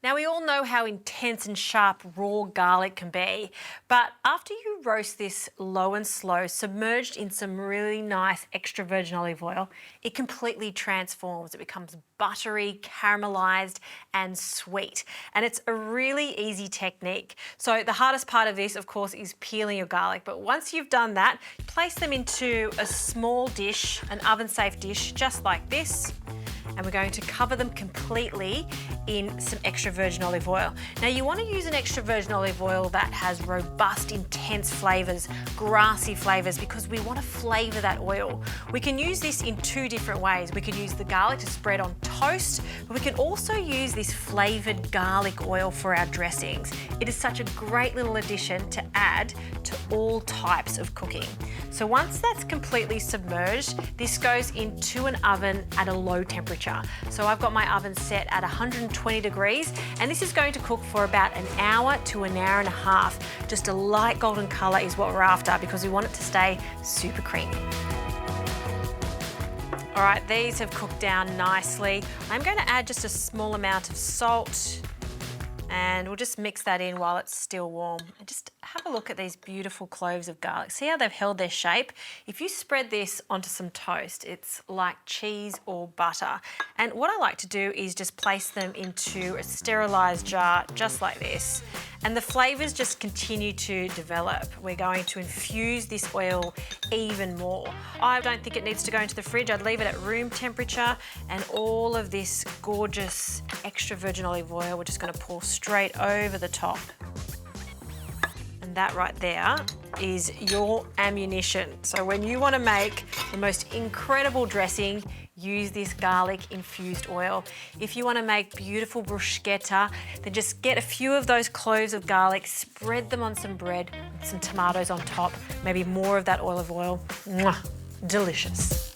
Now we all know how intense and sharp raw garlic can be, but after you roast this low and slow, submerged in some really nice extra virgin olive oil, it completely transforms. It becomes buttery, caramelized and sweet. And it's a really easy technique. So the hardest part of this, of course, is peeling your garlic. But once you've done that, place them into a small dish, an oven-safe dish, just like this. And we're going to cover them completely in some extra virgin olive oil. Now you want to use an extra virgin olive oil that has robust, intense flavours, grassy flavours, because we want to flavour that oil. We can use this in two different ways. We could use the garlic to spread on toast, but we can also use this flavoured garlic oil for our dressings. It is such a great little addition to add to all types of cooking. So once that's completely submerged, this goes into an oven at a low temperature. So I've got my oven set at 120 degrees, and this is going to cook for about an hour to an hour and a half. Just a light golden colour is what we're after because we want it to stay super creamy. All right, these have cooked down nicely. I'm going to add just a small amount of salt, and we'll just mix that in while it's still warm. And just have a look at these beautiful cloves of garlic. See how they've held their shape? If you spread this onto some toast, it's like cheese or butter. And what I like to do is just place them into a sterilised jar, just like this. And the flavours just continue to develop. We're going to infuse this oil even more. I don't think it needs to go into the fridge. I'd leave it at room temperature, and all of this gorgeous extra virgin olive oil, we're just going to pour straight over the top. And that right there is your ammunition. So when you want to make the most incredible dressing, use this garlic infused oil. If you want to make beautiful bruschetta, then just get a few of those cloves of garlic, spread them on some bread with some tomatoes on top, maybe more of that olive oil. Mwah, delicious.